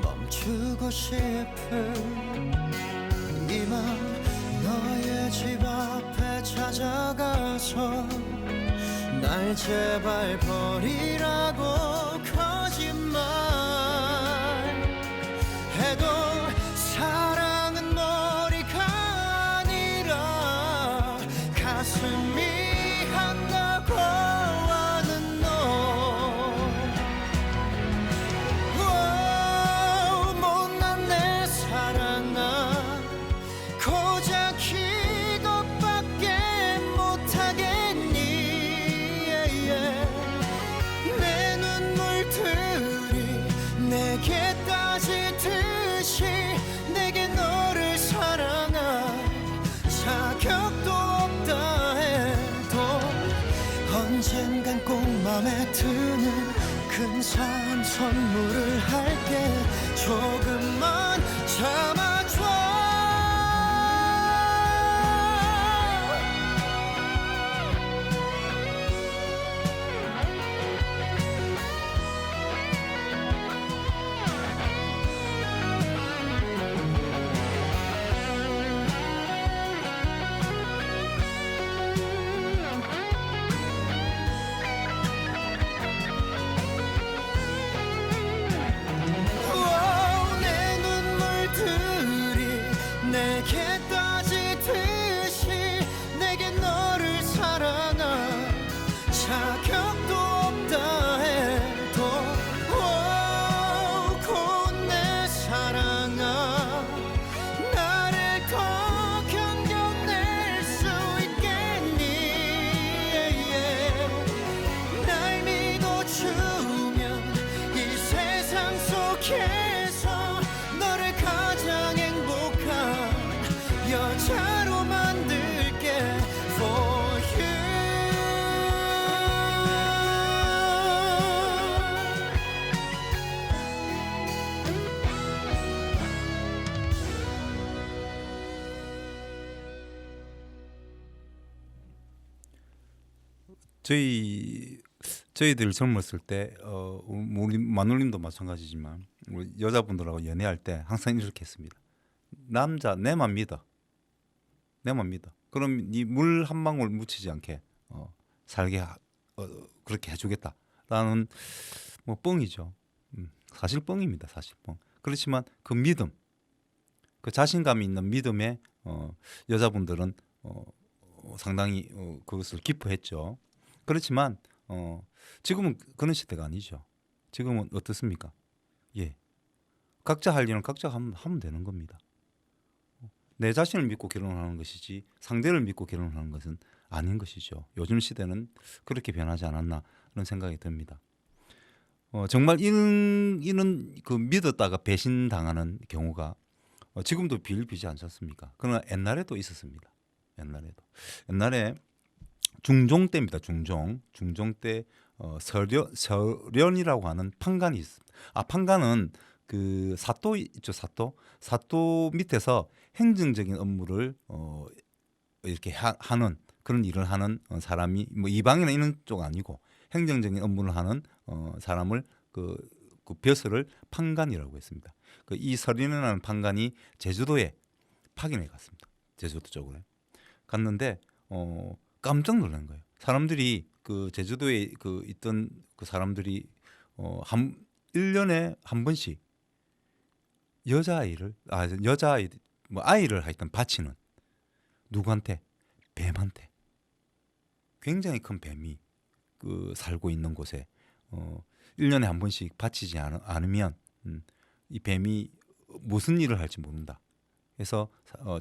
멈추고 싶은 이맘 너의 집 앞에 찾아가서 날 제발 버리라고 거짓말 해도 사랑은 머리가 아니라 가슴이 한다고 하는 너 오, 못난 내 사랑아 고작 이것밖에 못하겠니 내 눈물들이 내게 따지듯이 내게 너를 사랑할 자격도 없다 해도 언젠간 꼭 맘에 드는 근사한 선물을 할게 조금만 참아줘 내 눈물들이 내게 따지듯이 내게 너를 사랑할 자격도 없다 해도 곧 내 사랑아 나를 더 견뎌낼 수 있겠니 날 믿어주면 이 세상 속에서 너를 가장 행복한 여자로 만들게 for you 저희들 젊었을 때 우리 마눌님도 마찬가지지만 우리 여자분들하고 연애할 때 항상 이렇게 했습니다. 남자 내만 믿어. 그럼 이 물 한 방울 묻히지 않게 살게 그렇게 해주겠다라는 뭐 뻥이죠. 사실 뻥입니다. 사실 뻥. 그렇지만 그 믿음, 그 자신감이 있는 믿음에 여자분들은 상당히 그것을 기뻐했죠. 그렇지만 지금은 그런 시대가 아니죠. 지금은 어떻습니까? 예, 각자 할 일은 각자 하면 되는 겁니다. 내 자신을 믿고 결혼하는 것이지 상대를 믿고 결혼하는 것은 아닌 것이죠. 요즘 시대는 그렇게 변하지 않았나 그런 생각이 듭니다. 정말 이는 그 믿었다가 배신당하는 경우가 지금도 비일비재 않습니까? 그러나 옛날에도 있었습니다. 옛날에 중종 때입니다. 중종 때 서련이라고 하는 판관이 있습니다. 판관은 그 사또 있죠. 사또 밑에서 행정적인 업무를 이렇게 하는 그런 일을 하는 사람이 뭐 이방이나 이런 쪽 아니고 행정적인 업무를 하는 사람을 그 벼슬을 판관이라고 했습니다. 이 서련이라는 판관이 제주도에 파견에 갔습니다. 제주도 쪽으로 갔는데 깜짝 놀란 거예요. 사람들이 그 제주도에 있던 그 사람들이 1년에 한 번씩 여자아이를 아이를 하여튼 바치는 누구한테? 뱀한테. 굉장히 큰 뱀이 그 살고 있는 곳에 1년에 한 번씩 바치지 않으면 이 뱀이 무슨 일을 할지 모른다. 그래서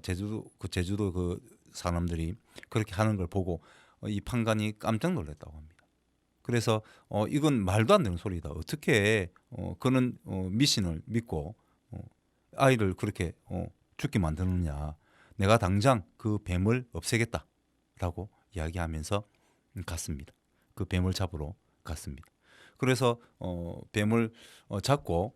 제주도 그 사람들이 그렇게 하는 걸 보고 이 판관이 깜짝 놀랐다고 합니다. 그래서 이건 말도 안 되는 소리다. 어떻게 그런 미신을 믿고 아이를 그렇게 죽게 만드느냐. 내가 당장 그 뱀을 없애겠다라고 이야기하면서 갔습니다. 그 뱀을 잡으러 갔습니다. 그래서 뱀을 잡고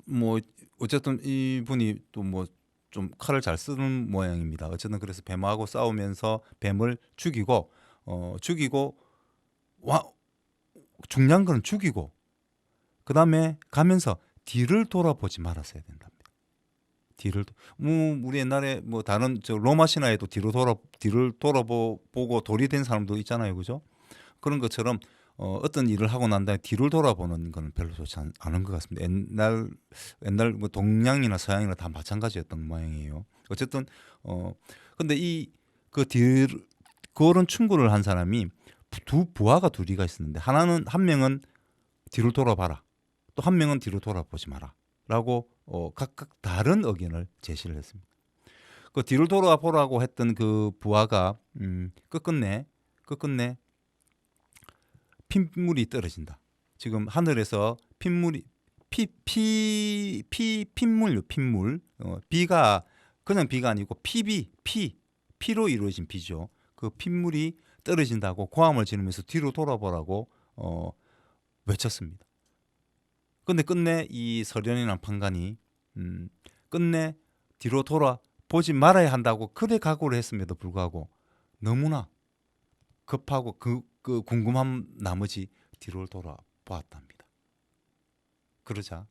뭐 어쨌든 이분이 또 뭐 좀 칼을 잘 쓰는 모양입니다. 어쨌든 그래서 뱀하고 싸우면서 뱀을 죽이고 중요한 건 죽이고 그 다음에 가면서 뒤를 돌아보지 말았어야 된답니다. 우리 옛날에 뭐 다른 로마 신화에도 뒤를 돌아보고 돌이 된 사람도 있잖아요, 그죠? 그런 것처럼 어떤 일을 하고 난 다음에 뒤를 돌아보는 건 별로 좋지 않은 것 같습니다. 옛날 뭐 동양이나 서양이나 다 마찬가지였던 모양이에요. 어쨌든 근데 그런 충고를 한 사람이 두 부하가 둘이가 있었는데 한 명은 뒤를 돌아봐라. 또 한 명은 뒤로 돌아보지 마라라고 각각 다른 의견을 제시를 했습니다. 그 뒤를 돌아보라고 했던 그 부하가 끝끝내 핏물이 떨어진다. 지금 하늘에서 핏물이 핏물요, 핏물. 비가 그냥 비가 아니고 피로 이루어진 비죠. 그 핏물이 떨어진다고 고함을 지르면서 뒤로 돌아보라고 외쳤습니다. 근데 끝내 이 서련이라는 판관이 끝내 뒤로 돌아보지 말아야 한다고 그래 각오를 했음에도 불구하고 너무나 급하고 그 궁금한 나머지 뒤로 돌아보았답니다. 그러자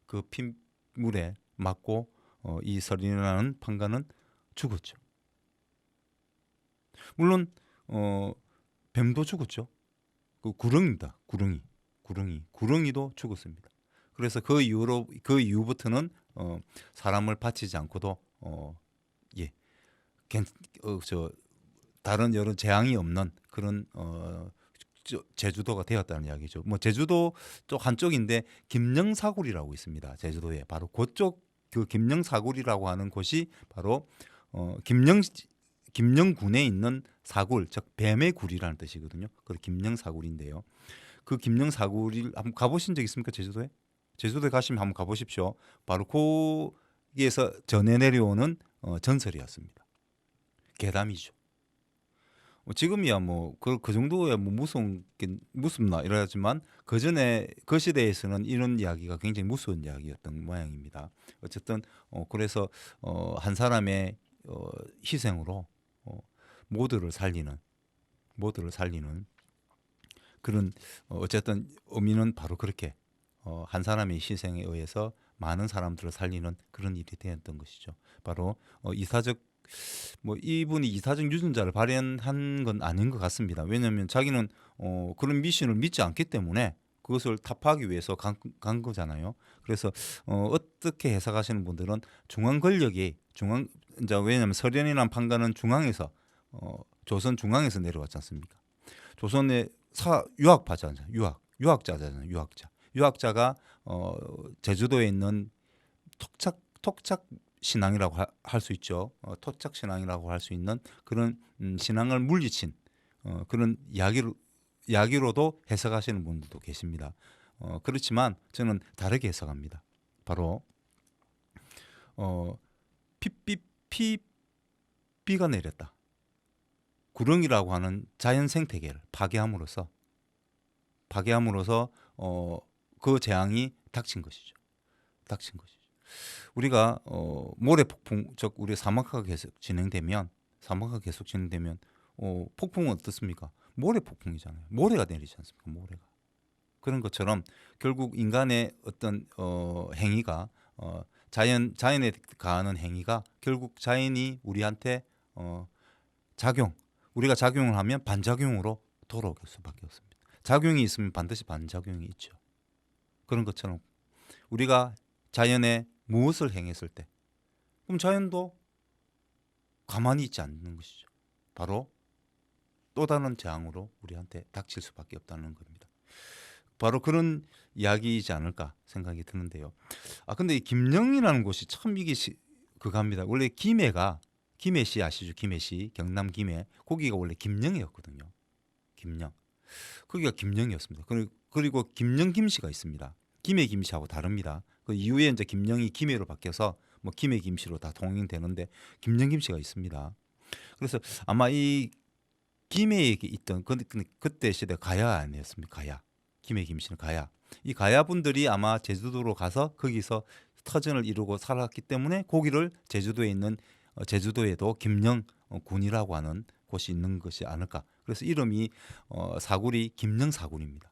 그 핏물에 맞고 이 서련이라는 판관은 죽었죠. 물론 뱀도 죽었죠. 그 구렁이입니다. 구렁이도 죽었습니다. 그래서 그 이후부터는 사람을 바치지 않고도 다른 여러 재앙이 없는 그런 제주도가 되었다는 이야기죠. 뭐 제주도 쪽 한쪽인데 김영사굴이라고 있습니다. 제주도에 바로 그쪽 그 김영사굴이라고 하는 곳이 바로 김영군에 있는 사굴, 즉 뱀의 굴이라는 뜻이거든요. 그 김영사굴인데요. 그 김영사굴을 한번 가보신 적 있습니까? 제주도에? 제주도에 가시면 한번 가보십시오. 바로 거기에서 전해 내려오는 전설이었습니다. 괴담이죠. 지금이야 뭐 그 정도야 뭐 무섭나 이러지만 그 전에 그 시대에서는 이런 이야기가 굉장히 무서운 이야기였던 모양입니다. 어쨌든 그래서 한 사람의 희생으로 모두를 살리는 그런 어쨌든 의미는 바로 그렇게 한 사람의 희생에 의해서 많은 사람들을 살리는 그런 일이 되었던 것이죠. 바로 이분이 이사적 유전자를 발현한 건 아닌 것 같습니다. 왜냐하면 자기는 그런 미신을 믿지 않기 때문에 그것을 타파하기 위해서 간 거잖아요. 그래서 어떻게 해석하시는 분들은 중앙 권력이 왜냐하면 서련이라는 판관은 중앙에서 조선 중앙에서 내려왔지 않습니까? 조선의 유학자잖아요. 유학자가 제주도에 있는 토착 신앙이라고 할 수 있죠. 토착 신앙이라고 할 수 있는 그런 신앙을 물리친 그런 이야기로도 해석하시는 분들도 계십니다. 그렇지만 저는 다르게 해석합니다. 바로 비가 내렸다. 구렁이라고 하는 자연 생태계를 파괴함으로써 그 재앙이 닥친 것이죠. 우리가 모래 폭풍, 즉 우리 사막화가 계속 진행되면 폭풍은 어떻습니까? 모래 폭풍이잖아요. 모래가 내리지 않습니까? 모래가. 그런 것처럼 결국 인간의 어떤 행위가 자연에 가하는 행위가 결국 자연이 우리한테 우리가 작용을 하면 반작용으로 돌아올 수밖에 없습니다. 작용이 있으면 반드시 반작용이 있죠. 그런 것처럼 우리가 자연에 무엇을 행했을 때 그럼 자연도 가만히 있지 않는 것이죠. 바로 또 다른 재앙으로 우리한테 닥칠 수밖에 없다는 겁니다. 바로 그런 이야기이지 않을까 생각이 드는데요. 근데 이 김영이라는 곳이 참 이게 그겁니다. 원래 김해시 아시죠? 김해시, 경남 김해. 거기가 원래 김영이었거든요. 김영. 거기가 김영이었습니다. 그리고 김영 김씨가 있습니다. 김해 김씨하고 다릅니다. 그 이후에 이제 김영이 김해로 바뀌어서 뭐 김해 김씨로 다 통용되는데 김영 김씨가 있습니다. 그래서 아마 이 김해에 있던 그때 시대 가야 아니었습니까? 가야. 김해 김씨는 가야. 이 가야 분들이 아마 제주도로 가서 거기서 터전을 이루고 살았기 때문에 거기를 제주도에 있는 제주도에도 김영군이라고 하는 곳이 있는 것이 아닐까. 그래서 이름이 사구리 김영사군입니다.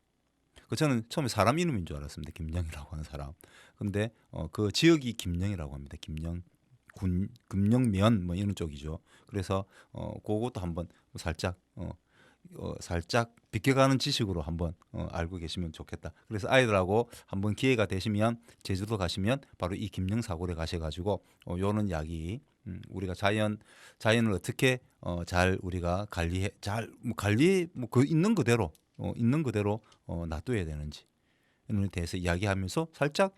저는 처음에 사람 이름인 줄 알았습니다. 김영이라고 하는 사람. 근데 그 지역이 김영이라고 합니다. 김영군, 금영면 뭐 이런 쪽이죠. 그래서 그것도 한번 살짝 살짝 비껴가는 지식으로 한번 알고 계시면 좋겠다. 그래서 아이들하고 한번 기회가 되시면 제주도 가시면 바로 이 김영사골에 가셔가지고 요런 이야기 우리가 자연을 어떻게 잘 우리가 관리 그 있는 그대로 놔둬야 되는지 이런 대해서 이야기하면서 살짝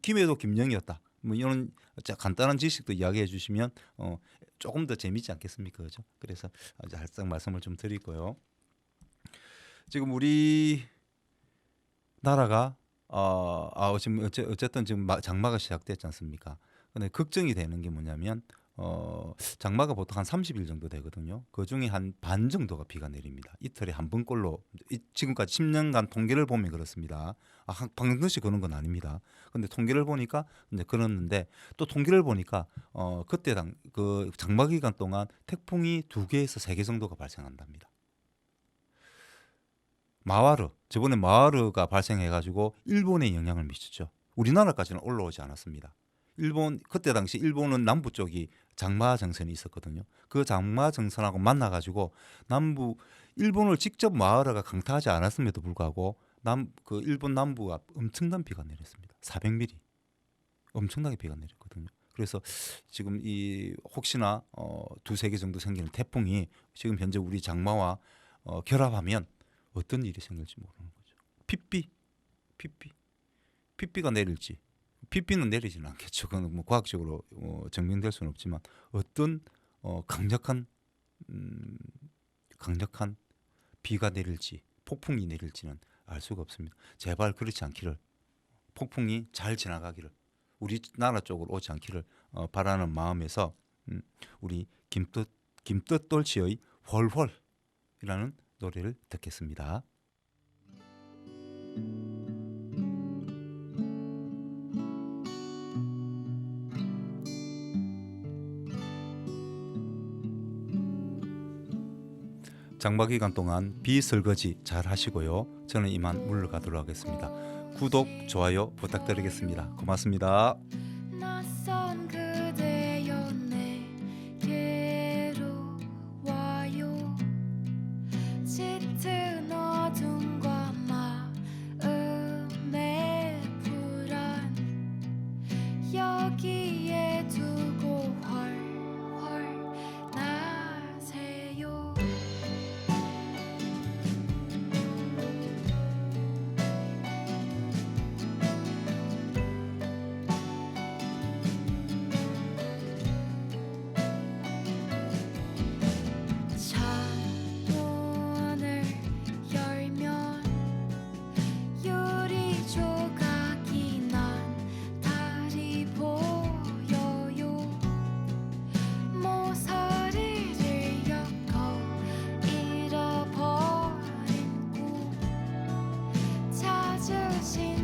김해도 김영이었다. 뭐 이런 간단한 지식도 이야기해 주시면 조금 더 재미있지 않겠습니까? 그죠? 그래서 살짝 말씀을 좀 드리고요. 지금 우리 나라가 지금 어쨌든 지금 장마가 시작됐지 않습니까? 근데 걱정이 되는 게 뭐냐면 장마가 보통 한 30일 정도 되거든요. 그 중에 한 반 정도가 비가 내립니다. 이틀에 한 번꼴로 지금까지 10년간 통계를 보면 그렇습니다. 방금씩 그런 건 아닙니다. 근데 통계를 보니까 이제 그렇는데 또 통계를 보니까 그때 그 장마 기간 동안 태풍이 2개에서 3개 정도가 발생한답니다. 저번에 마와르가 발생해가지고 일본에 영향을 미쳤죠. 우리나라까지는 올라오지 않았습니다. 그때 당시 일본은 남부 쪽이 장마 정선이 있었거든요. 그 장마 정선하고 만나가지고 일본을 직접 마와르가 강타하지 않았음에도 불구하고 그 일본 남부가 엄청난 비가 내렸습니다. 400mm 엄청나게 비가 내렸거든요. 그래서 지금 혹시나 2-3개 정도 생기는 태풍이 지금 현재 우리 장마와 결합하면 어떤 일이 생길지 모르는 거죠. 핏비가 내릴지. 핏비는 내리지는 않겠죠. 그건 뭐 과학적으로 증명될 수는 없지만 어떤 강력한 비가 내릴지 폭풍이 내릴지는 알 수가 없습니다. 제발 그렇지 않기를, 폭풍이 잘 지나가기를, 우리나라 쪽으로 오지 않기를 바라는 마음에서 우리 김뜻돌치의 훨훨이라는 노래를 듣겠습니다. 장마 기간 동안 비 설거지 잘 하시고요. 저는 이만 물러가도록 하겠습니다. 구독, 좋아요 부탁드리겠습니다. 고맙습니다. 낯선 그대여 내게로 와요. 짙은 어둠과 마음의 불안 여기에 두고 훨훨 나세요. 창문을 열면 유리 조각이 난 달이 보여요. 모서리를 엮어 잃어버린 꿈 찾으신